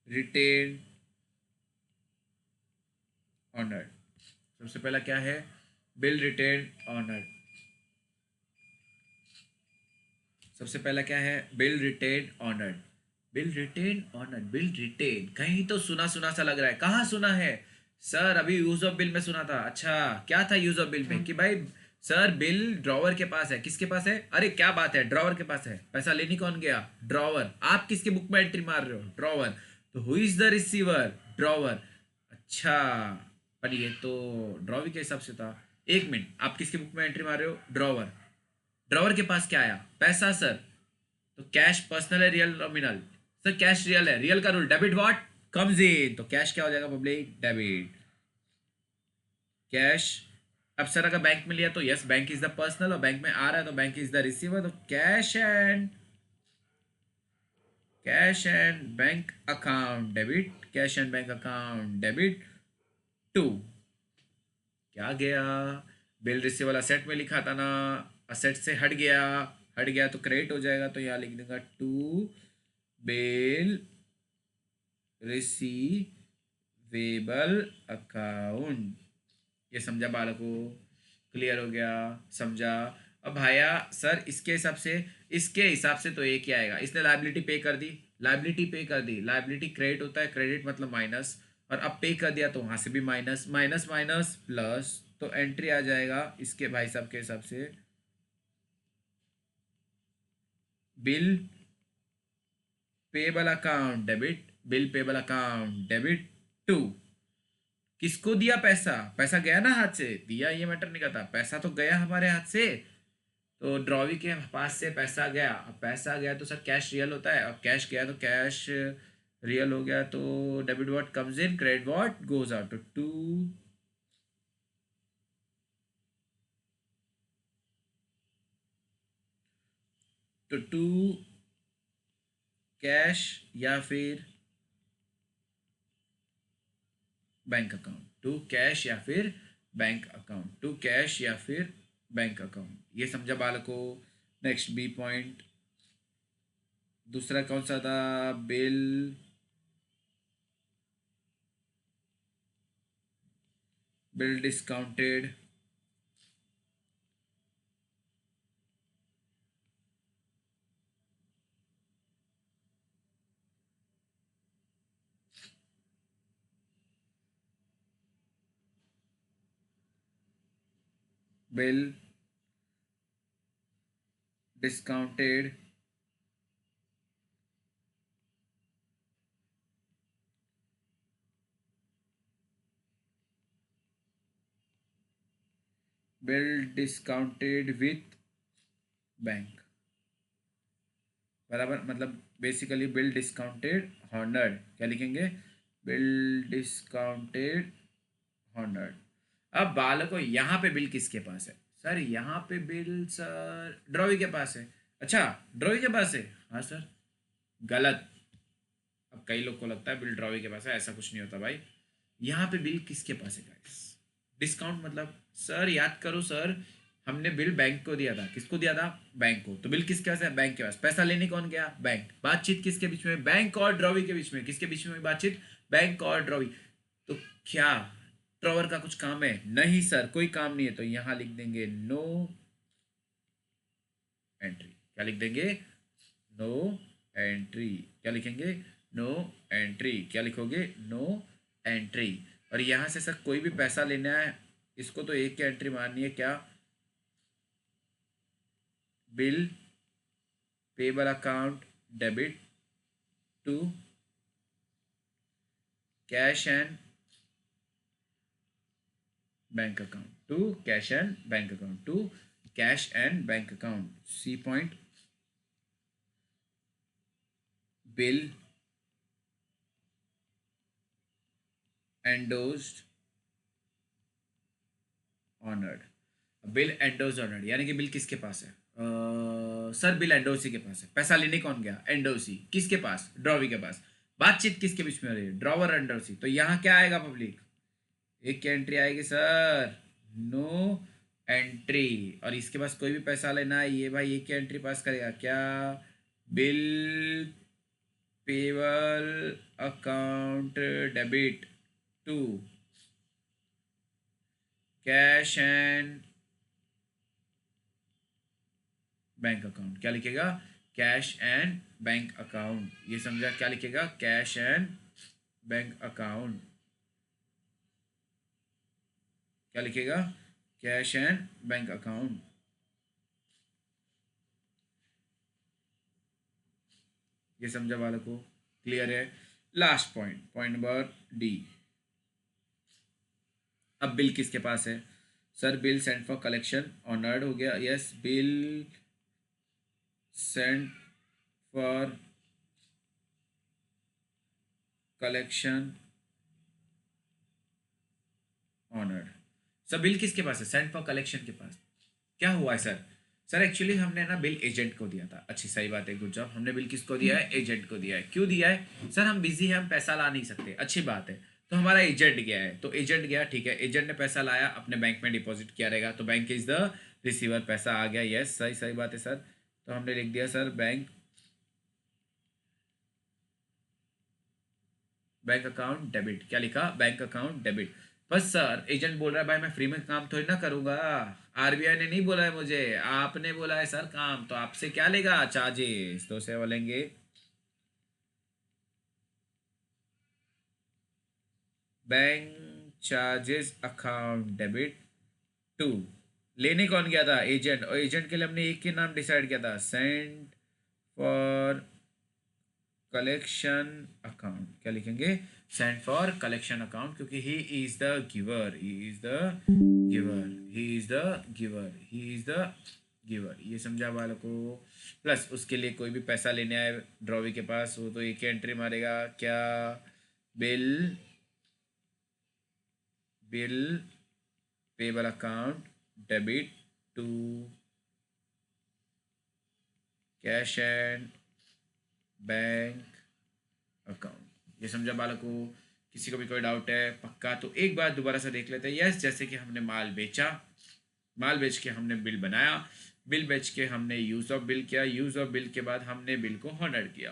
रिटेन ऑनर्ड। सबसे पहला क्या है, बिल रिटेन ऑनर्ड। सबसे पहला क्या है, bill retain honoured. Bill retain honoured, bill retain, कहीं तो सुना सुना सा लग रहा है, कहाँ सुना है सर, अभी यूज ऑफ बिल में सुना था। अच्छा, क्या था यूज ऑफ बिल में कि भाई सर बिल ड्रॉवर के पास है, किसके पास है, अरे क्या बात है, ड्रॉवर के पास है, पैसा लेने कौन गया, ड्रॉवर। आप किसके बुक में एंट्री मार रहे हो, ड्रॉवर। तो who is the receiver, drawer. अच्छा, पर ये तो ड्रॉवर के हिसाब से था। एक मिनट, आप किसके बुक में एंट्री मार रहे हो, ड्रॉवर। ड्रॉवर के पास क्या आया, पैसा सर। तो कैश पर्सनल है, real nominal, sir cash real है, रियल का rule debit what comes in, तो कैश क्या हो जाएगा पब्लिक, डेबिट कैश। अब सर अगर बैंक में लिया तो yes, bank is the personal, और बैंक में आ रहा है तो बैंक इज द रिसीवर, तो cash and bank account debit, cash and bank account debit to, क्या गया, बिल रिसीवल असेट में लिखा था ना, असेट से हट गया, हट गया तो क्रेडिट हो जाएगा, तो यहाँ लिख दूंगा टू बिल रिसीवेबल अकाउंट। ये समझा बालकों, क्लियर हो गया, समझा। अब भाया सर इसके हिसाब से तो ये क्या आएगा, इसने लाइबिलिटी पे कर दी, लाइबिलिटी पे कर दी, लाइबिलिटी क्रेडिट होता है, क्रेडिट मतलब माइनस, और अब पे कर दिया तो वहां से भी माइनस, माइनस माइनस प्लस, तो एंट्री आ जाएगा इसके भाई साहब के हिसाब से, bill payable account debit, bill payable account debit to, किसको दिया पैसा, पैसा गया ना हाथ से, दिया ये मैटर नहीं करता, पैसा तो गया हमारे हाथ से। तो ड्रॉवी के पास से पैसा गया, अब पैसा गया तो सर कैश रियल होता है, अब कैश गया तो कैश रियल हो गया, तो debit what comes in, credit what goes out, तो टू, तो टू कैश या फिर बैंक अकाउंट, टू कैश या फिर बैंक अकाउंट, टू कैश या फिर बैंक अकाउंट, ये समझा बालको। नेक्स्ट बी पॉइंट, दूसरा कौन सा था, bill bill discounted, bill discounted bill discounted with bank, बराबर, मतलब बेसिकली बिल डिस्काउंटेड हॉनर्ड, क्या लिखेंगे, बिल डिस्काउंटेड हॉनर्ड। अब बालको यहाँ पे बिल किसके पास है, सर यहाँ पे बिल सर ड्रॉवी के पास है। अच्छा, ड्रॉवी के पास है, हाँ सर, गलत। अब कई लोग को लगता है बिल ड्रॉवी के पास है, ऐसा कुछ नहीं होता भाई। यहाँ पे बिल किसके पास है गाइस, डिस्काउंट मतलब सर याद करो सर, हमने बिल बैंक को दिया था, किसको दिया था, बैंक को, तो बिल किसके पास है, बैंक के पास, पैसा लेने कौन गया, बैंक, बातचीत किसके बीच में, बैंक और ड्रॉवी के बीच में, किसके बीच में बातचीत, बैंक और ड्रॉवी। तो क्या ड्रॉवर का कुछ काम है, नहीं सर कोई काम नहीं है, तो यहां लिख देंगे नो एंट्री, क्या लिख देंगे, नो एंट्री, क्या लिखेंगे, नो एंट्री, क्या लिखोगे, नो एंट्री। और यहां से सर कोई भी पैसा लेना है, इसको तो एक की एंट्री मारनी है, क्या, bill payable account debit to cash and bank account, to cash and bank account, to cash and bank account, C point, bill endorsed honored, bill endorse honoured, यानी कि बिल किसके पास है? सर बिल एंडोर्सी के पास है। पैसा लेने कौन गया? एंडोर्सी। किसके पास? ड्रॉवी के पास। बातचीत किसके बीच में हो रही है? Drawer endorsee. तो यहाँ क्या आएगा पब्लिक? एक क्या एंट्री आएगी सर? No entry. और इसके पास कोई भी पैसा लेना है, ये भाई एक क्या एंट्री पास करेगा? क्या? Bill payable account debit to cash and bank account. क्या लिखेगा? Cash and bank account. ये समझा? क्या लिखेगा? Cash and bank account. क्या लिखेगा? Cash and bank account. ये समझा वालों को? क्लियर है? Last point, point number D. अब बिल किसके पास है? Sir bill sent for collection honoured हो गया। Yes, bill sent for collection honoured. Sir bill किसके पास है? सेंट फॉर कलेक्शन के पास। क्या हुआ है सर? सर एक्चुअली हमने ना बिल एजेंट को दिया था। अच्छी सही बात है, गुड जॉब। हमने बिल किसको दिया है? एजेंट को दिया है। क्यों दिया है? सर हम बिजी हैं, हम पैसा ला नहीं सकते। अच्छी बात है। तो हमारा एजेंट गया है, तो एजेंट गया, ठीक है, एजेंट ने पैसा लाया, अपने बैंक में डिपॉजिट किया रहेगा, तो बैंक इज द रिसीवर। पैसा आ गया। यस, सही सही बात है सर। तो हमने लिख दिया sir bank, bank account debit. क्या लिखा? Bank account debit. बस सर एजेंट बोल रहा है भाई मैं फ्री में काम थोड़ी ना करूंगा। आरबीआई ने नहीं बोला है मुझे, आपने बोला है सर काम, तो आपसे क्या लेगा? चार्जेस। तो से बोलेंगे bank charges account debit to. लेने कौन गया था? एजेंट। और एजेंट के लिए हमने एक ही नाम डिसाइड किया था, सेंट फॉर कलेक्शन अकाउंट। क्या लिखेंगे? सेंड फॉर कलेक्शन अकाउंट, क्योंकि he is the giver, he is the giver, he is the giver, he is the giver. ये समझा वालों को? प्लस उसके लिए कोई भी पैसा लेने आए ड्रॉवी के पास, वो तो एक एंट्री मारेगा। क्या? Bill, bill payable account debit to cash and bank account. ये समझा बालक को? किसी को भी कोई डाउट है पक्का तो एक बार दोबारा से देख लेते हैं। यस, जैसे कि हमने माल बेचा, माल बेच के हमने बिल बनाया, बिल बेच के हमने यूज़ ऑफ बिल किया, यूज़ ऑफ बिल के बाद हमने बिल को हॉनर्ड किया।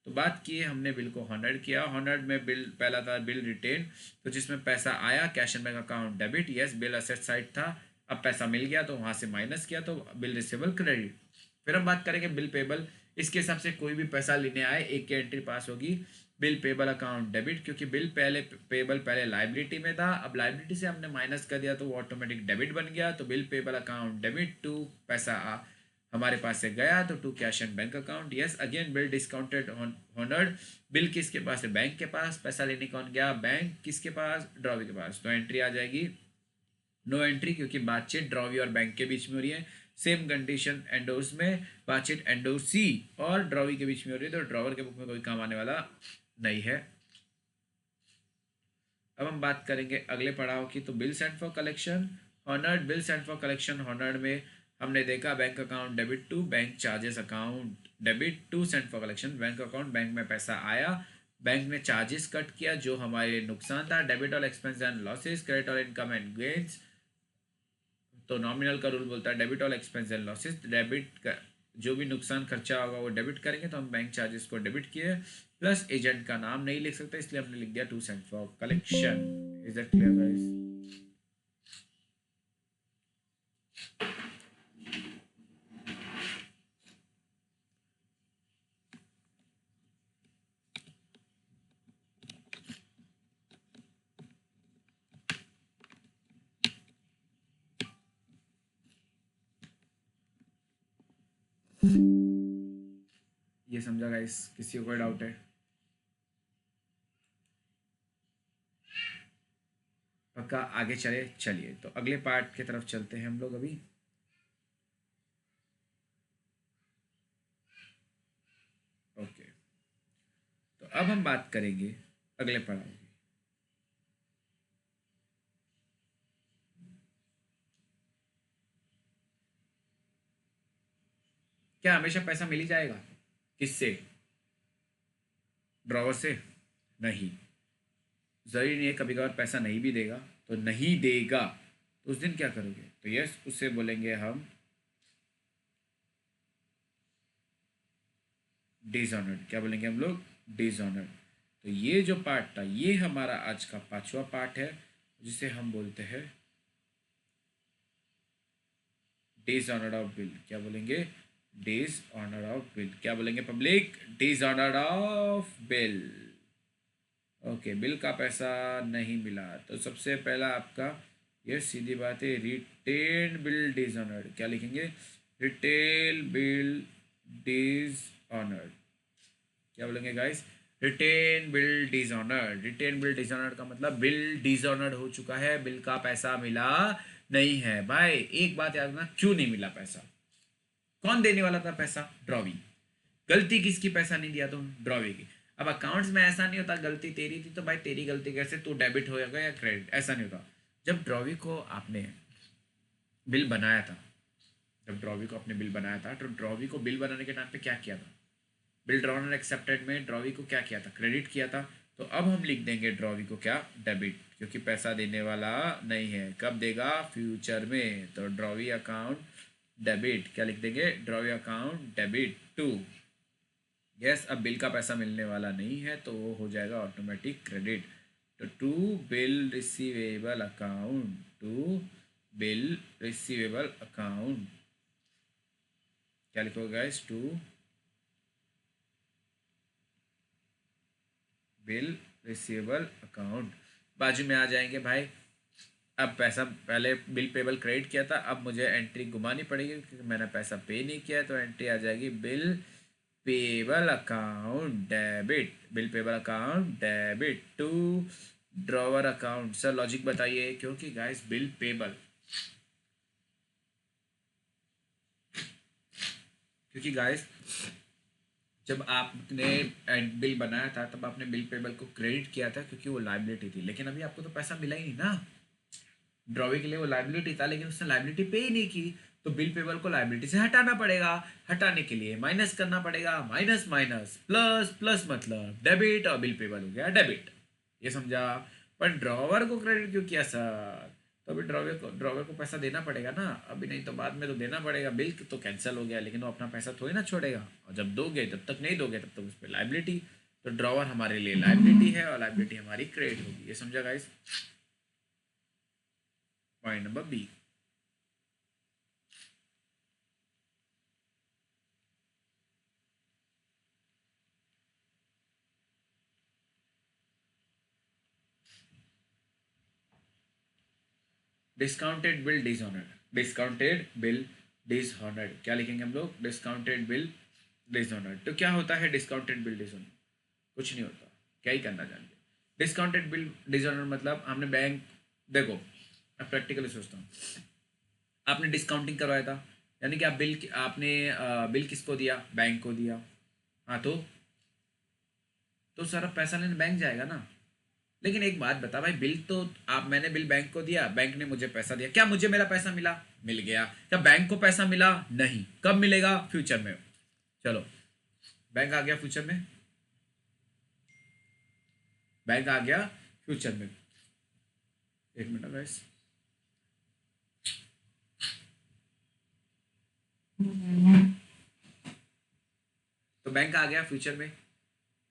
तो बात की हमने बिल को हॉनर्ड किया। हॉनर्ड में बिल पहला था बिल रिटेन, तो जिसमें पैसा आया cash and bank account debit. Yes, bill asset side था, अब पैसा मिल गया तो वहाँ से माइनस किया, तो बिल रिसीवेबल क्रेडिट। फिर हम बात करेंगे बिल पेबल। इसके हिसाब से कोई भी पैसा लेने आए एक की एंट्री पास होगी, बिल पेबल अकाउंट डेबिट, क्योंकि बिल पहले पेबल पहले लाइबिलिटी में था, अब लाइबिलिटी से हमने माइनस कर दिया तो वो ऑटोमेटिक डेबिट बन गया। तो bill payable account debit to पैसा हमारे पास से गया तो to cash and bank account. Yes, again bill discounted honoured. Bill किसके पास है? बैंक के पास। पैसा लेने कौन गया? बैंक। किसके पास? ड्रॉवी के पास। तो एंट्री आ जाएगी नो एंट्री, क्योंकि बातचीत ड्रॉवी और बैंक के बीच में हो रही है। सेम कंडीशन एंडोर्स में, बातचीत एंडोर्सी और ड्रॉवी के बीच में हो रही है, तो ड्रॉवर के बुक में कोई काम आने वाला नहीं है। अब हम बात करेंगे अगले पड़ाव की, तो bill sent for collection honoured. Bill sent for collection honoured में हमने देखा bank account debit to bank charges account debit to sent for collection bank account. Bank में पैसा आया, बैंक ने चार्जेस कट किया जो हमारे नुकसान था। Debit all expense and losses, credit all income and gains. तो नॉमिनल का रूल बोलता है debit all expense and losses, debit का जो भी नुकसान खर्चा होगा वो डेबिट करेंगे, तो हम बैंक चार्जेस को डेबिट किए। प्लस एजेंट का नाम नहीं लिख सकते इसलिए हमने लिख दिया to sent for collection. Is that clear guys? ये समझा गाइस? किसी को कोई डाउट है? पक्का आगे चले? चलिए तो अगले पार्ट की तरफ चलते हैं हम लोग अभी। ओके, तो अब हम बात करेंगे अगले पड़ाव की। क्या हमेशा पैसा मिल ही जाएगा? किससे? ड्रॉवर से? नहीं, जरूरी नहीं है, कभी कभार पैसा नहीं भी देगा, तो नहीं देगा तो उस दिन क्या करोगे? तो यस, उससे बोलेंगे हम डिसऑनर्ड। क्या बोलेंगे हम लोग? डिसऑनर्ड। तो ये जो पार्ट था ये हमारा आज का 5वां पार्ट है, जिसे हम बोलते हैं डिसऑनर्ड ऑफ बिल। क्या बोलेंगे? Dishonoured of bill. क्या बोलेंगे public? Dishonoured of bill. Okay, bill का पैसा नहीं मिला तो सबसे पहला आपका ये सीधी बात है, रिटेन बिल डिसऑनर्ड। क्या लिखेंगे? Retail bill dishonoured. क्या बोलेंगे guys? Retain bill dishonoured. Retain bill dishonoured का मतलब बिल डिसऑनर्ड हो चुका है, बिल का पैसा मिला नहीं है। भाई एक बात याद रखना, क्यों नहीं मिला पैसा? कौन देने वाला था पैसा? ड्रॉवी। गलती किसकी? पैसा नहीं दिया तुम, ड्रॉवी की। अब अकाउंट्स में ऐसा नहीं होता गलती तेरी थी तो भाई तेरी गलती कैसे, तू डेबिट होएगा या क्रेडिट, ऐसा नहीं होता। जब ड्रॉवी को आपने बिल बनाया था, जब ड्रॉवी को आपने बिल बनाया था तो ड्रॉवी को बिल बनाने के टाइम पे क्या किया था? बिल ड्रॉन और एक्सेप्टेड में ड्रॉवी को क्या किया था? क्रेडिट किया था। तो अब हम लिख देंगे ड्रॉवी को क्या? डेबिट, क्योंकि पैसा देने वाला नहीं है। कब देगा? फ्यूचर में। तो ड्रॉवी अकाउंट डेबिट। क्या लिख देंगे? Drawee account debit to. Yes, अब बिल का पैसा मिलने वाला नहीं है तो वो हो जाएगा ऑटोमेटिक क्रेडिट। तो to bill receivable account, to bill receivable account. क्या लिखोगे guys? To bill receivable account. बाजू में आ जाएंगे भाई, अब पैसा पहले बिल पेबल क्रेडिट किया था, अब मुझे एंट्री घुमानी पड़ेगी क्योंकि मैंने पैसा पे नहीं किया, तो एंट्री आ जाएगी bill payable account debit. Bill payable account debit to drawer account. Sir logic बताइए। क्योंकि गाइस बिल पेबल, क्योंकि गाइस जब आपने बिल बनाया था तब आपने बिल पेबल को क्रेडिट किया था क्योंकि वो लाइबिलिटी थी, लेकिन अभी आपको तो पैसा मिला ही नहीं ना। ड्रॉवी के लिए वो लाइबिलिटी था लेकिन उसने लाइबिलिटी पे ही नहीं की, तो बिल पेबल को लाइबिलिटी से हटाना पड़ेगा। हटाने के लिए माइनस करना पड़ेगा, माइनस माइनस प्लस, प्लस मतलब डेबिट, और बिल पेबल हो गया डेबिट। ये समझा? पर ड्रॉवर को क्रेडिट क्यों किया सर? तो अभी ड्रॉवर को पैसा देना पड़ेगा ना, अभी नहीं तो बाद में तो देना पड़ेगा। बिल तो कैंसिल हो गया लेकिन वो अपना पैसा थोड़ी ना छोड़ेगा, और जब दोगे तब तक नहीं दोगे तब तक उस पर लाइबिलिटी। तो ड्रॉवर हमारे लिए लाइबिलिटी है और लाइबिलिटी हमारी क्रेडिट होगी। ये समझा guys? Point number B. Discounted bill dishonoured. Discounted bill dishonoured. क्या लिखेंगे हम लोग? Discounted bill dishonoured. तो क्या होता है डिस्काउंटेड बिल डिसऑनर्ड? कुछ नहीं होता, क्या ही करना जाएंगे। डिस्काउंटेड बिल डिसऑनर्ड मतलब हमने बैंक, देखो मैं प्रैक्टिकली सोचता हूँ, आपने डिस्काउंटिंग करवाया था, यानी कि आप आपने बिल किसको दिया? बैंक को दिया। हाँ, तो सारा पैसा लेने बैंक जाएगा ना। लेकिन एक बात बता भाई, बिल तो आप, मैंने बिल बैंक को दिया, बैंक ने मुझे पैसा दिया, क्या मुझे मेरा पैसा मिला? मिल गया। क्या बैंक को पैसा मिला? नहीं। कब मिलेगा? फ्यूचर में। चलो, बैंक आ गया फ्यूचर में, बैंक आ गया फ्यूचर में। एक मिनट गाइस, तो बैंक आ गया फ्यूचर में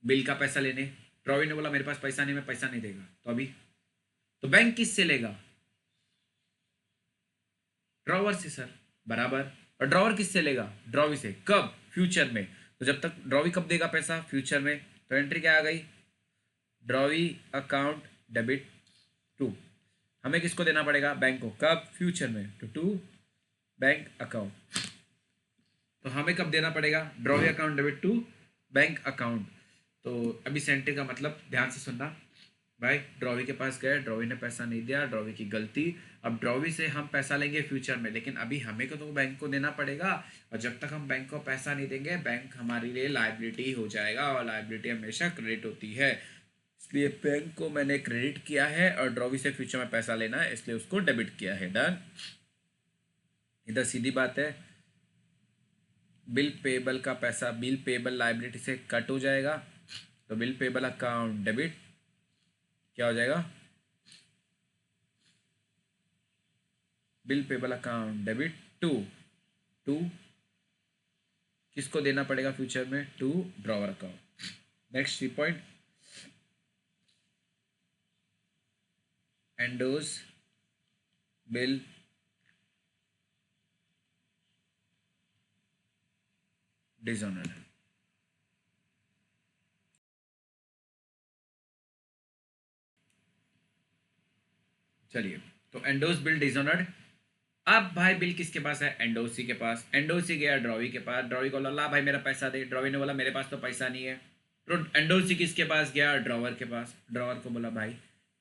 बिल का पैसा लेने। ड्रॉवी ने बोला मेरे पास पैसा नहीं, मैं पैसा नहीं देगा, तो अभी तो बैंक किससे लेगा? ड्रॉवर से सर, बराबर। और ड्रॉवर किससे लेगा? ड्रॉवी से। कब? फ्यूचर में। तो जब तक ड्रॉवी कब देगा पैसा? फ्यूचर में। तो एंट्री क्या आ गई? Drawee account debit to. हमें किसको देना पड़ेगा? बैंक को। कब? फ्यूचर में। तो टू बैंक अकाउंट। तो हमें कब देना पड़ेगा? Drawee account debit to bank account. तो अभी सेंटर का मतलब ध्यान से सुनना भाई। ड्रॉवी के पास गए, ड्रॉवी ने पैसा नहीं दिया, ड्रॉवी की गलती। अब ड्रॉवी से हम पैसा लेंगे फ्यूचर में, लेकिन अभी हमें को तो बैंक को देना पड़ेगा, और जब तक हम बैंक को पैसा नहीं देंगे बैंक हमारे लिए लाइबिलिटी हो जाएगा, और लाइबिलिटी हमेशा क्रेडिट होती है। इसलिए बैंक को मैंने क्रेडिट किया है और ड्रॉवी से फ्यूचर में पैसा लेना है इसलिए उसको डेबिट किया है। डन। इधर सीधी बात है, बिल पेबल का पैसा बिल पेबल लाइबिलिटी से कट हो जाएगा, तो बिल पेबल अकाउंट डेबिट क्या हो जाएगा, bill payable account debit to to किसको देना पड़ेगा फ्यूचर में, to drawer account. Next 3 point, endorse bill dishonoured. चलिए, तो एंडोज बिल डिसऑनर्ड। अब भाई बिल किसके पास है, एंडोसी के पास। एंडोसी गया ड्रॉवी के पास, ड्रॉवी को बोला ला भाई मेरा पैसा दे, ड्रॉवी ने बोला मेरे पास तो पैसा नहीं है। तो एंडोसी किसके पास गया, ड्रॉवर के पास। ड्रॉवर को बोला भाई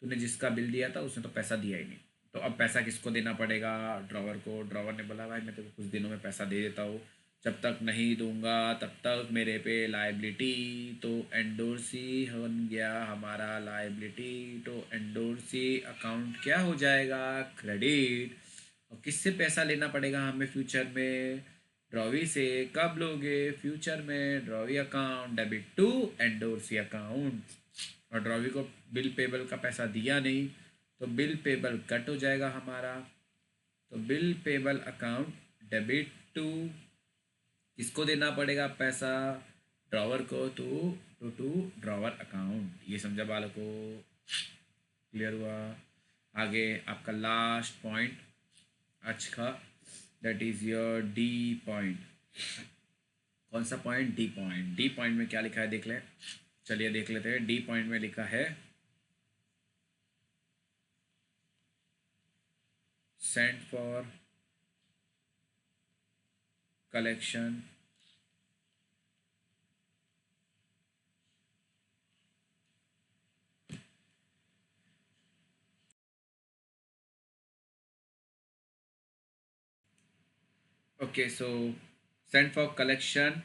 तूने जिसका बिल दिया था उसने तो पैसा दिया ही नहीं, तो अब पैसा किसको देना पड़ेगा, ड्रॉवर को। ड्रॉवर ने बोला भाई मैं तेरे को कुछ दिनों में पैसा दे देता हूँ, जब तक नहीं दूंगा तब तक मेरे पे लाइबिलिटी। तो एंडोसी बन गया हमारा लाइबिलिटी, तो एंडोसी अकाउंट क्या हो जाएगा, क्रेडिट। और किससे पैसा लेना पड़ेगा हमें फ्यूचर में, ड्रॉवी से। कब लोगे, फ्यूचर में। Drawee account debit to endorsee account. और ड्रॉवी को बिल पेबल का पैसा दिया नहीं, तो बिल पेबल कट हो जाएगा हमारा। तो bill payable account debit to किसको देना पड़ेगा पैसा, ड्रॉवर को, टू ड्रॉवर अकाउंट। ये समझा बालकों, क्लियर हुआ। आगे आपका लास्ट पॉइंट आज का, that is your D point. कौन सा point, D point. D point में क्या लिखा है देख लें, चलिए देख लेते हैं। डी पॉइंट में लिखा है Saint for collection okay, so Saint for collection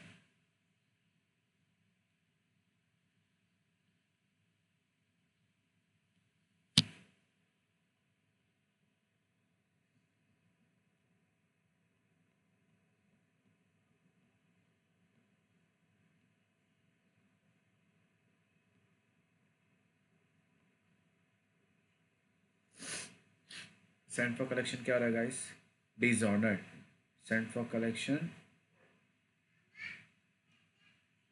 Saint for collection क्या हो रहा है guys, dishonoured. Saint for collection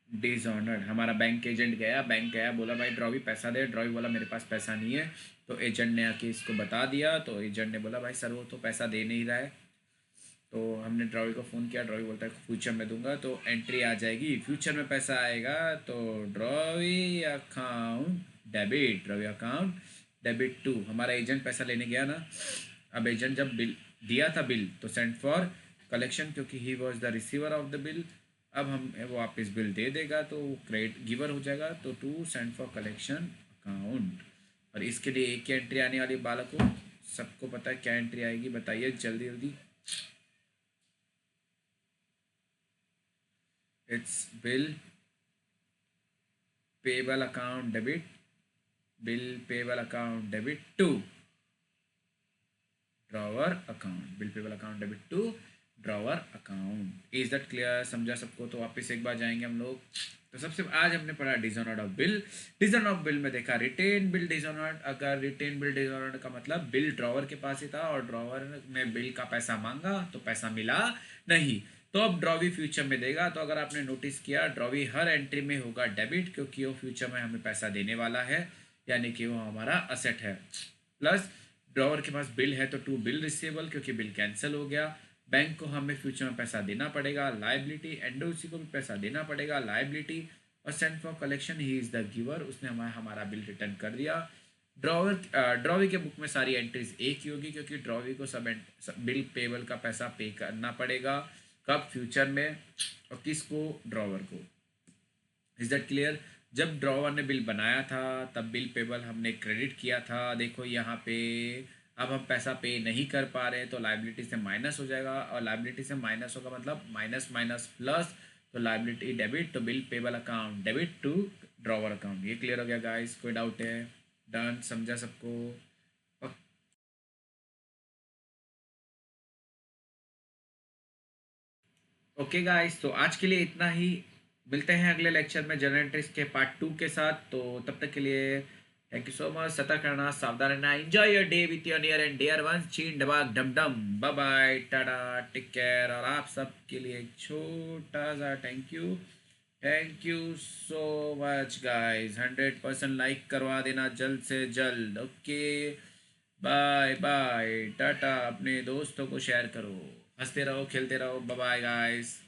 dishonoured. हमारा बैंक एजेंट गया, बैंक गया बोला भाई ड्रॉवी पैसा दे, ड्रॉवी बोला मेरे पास पैसा नहीं है। तो एजेंट ने आके इसको बता दिया, तो एजेंट ने बोला भाई सर वो तो पैसा दे नहीं रहा है। तो हमने ड्रॉवी को फ़ोन किया, ड्रॉवी बोलता है फ्यूचर में दूंगा, तो एंट्री आ जाएगी फ्यूचर में पैसा आएगा। तो drawee account debit, drawee account debit to, हमारा एजेंट पैसा लेने गया ना। अब एजेंट जब बिल दिया था बिल, तो सेंट फॉर कलेक्शन, क्योंकि he was the receiver of the bill, अब हम वो वापस बिल दे देगा तो क्रेडिट गिवर हो जाएगा। तो to sent for collection account. और इसके लिए एक ही एंट्री आने वाली, बालकों सबको पता है क्या एंट्री आएगी, बताइए जल्दी जल्दी। It's bill payable account debit, bill payable account debit to drawer account, bill payable account debit to drawer account. Is that clear, समझा सबको। तो वापस एक बार जाएंगे हम लोग। तो सबसे आज हमने पढ़ा dishonoured of bill. Dishonoured of bill में देखा रिटेन बिल डिसऑनर्ड। अगर रिटेन बिल डिसऑनर्ड का मतलब बिल ड्रॉवर के पास ही था और ड्रॉवर ने बिल का पैसा मांगा तो पैसा मिला नहीं, तो अब ड्रॉवी फ्यूचर में देगा। तो अगर आपने नोटिस किया ड्रॉवी हर एंट्री में होगा डेबिट, क्योंकि वो फ्यूचर में हमें पैसा देने वाला है, यानी कि वो हमारा असेट है। प्लस ड्रॉवर के पास बिल है तो टू बिल रिसीवेबल, क्योंकि बिल कैंसिल हो गया। बैंक को हमें फ्यूचर में पैसा देना पड़ेगा, लाइबिलिटी। एंडोसी को भी पैसा देना पड़ेगा, लाइबिलिटी। और Saint for collection he is the giver, उसने हमारा बिल रिटर्न कर दिया। ड्रॉवी के बुक में सारी एंट्रीज एक ही होगी, क्योंकि ड्रॉवी को सब बिल पेबल का पैसा पे करना पड़ेगा। कब, फ्यूचर में। और किसको, ड्रॉवर को। Is that clear. जब ड्रॉवर ने बिल बनाया था तब बिल पेबल हमने क्रेडिट किया था, देखो यहाँ पे। अब हम पैसा पे नहीं कर पा रहे हैं तो लाइबिलिटी से माइनस हो जाएगा, और लाइबिलिटी से माइनस होगा मतलब माइनस माइनस प्लस। तो लाइबिलिटी डेबिट, तो bill payable account debit to drawer account. ये क्लियर हो गया गाइस, कोई डाउट है, डन, समझा सबको। ओके गाइस, तो आज के लिए इतना ही। मिलते हैं अगले लेक्चर में जनरेटर्स के पार्ट 2 के साथ। तो तब तक के लिए थैंक यू सो मच। सतर्क रहना, सावधान रहना। Enjoy your day with your near and dear ones. चीन डबाक डम डम। Bye bye, tata, take care. और आप सब के लिए एक छोटा सा thank you so much guys. 100% like करवा देना जल्द से जल्द। Okay, bye bye, tata. अपने दोस्तों को शेयर करो। हंसते रहो, खेलते रहो। Bye bye guys.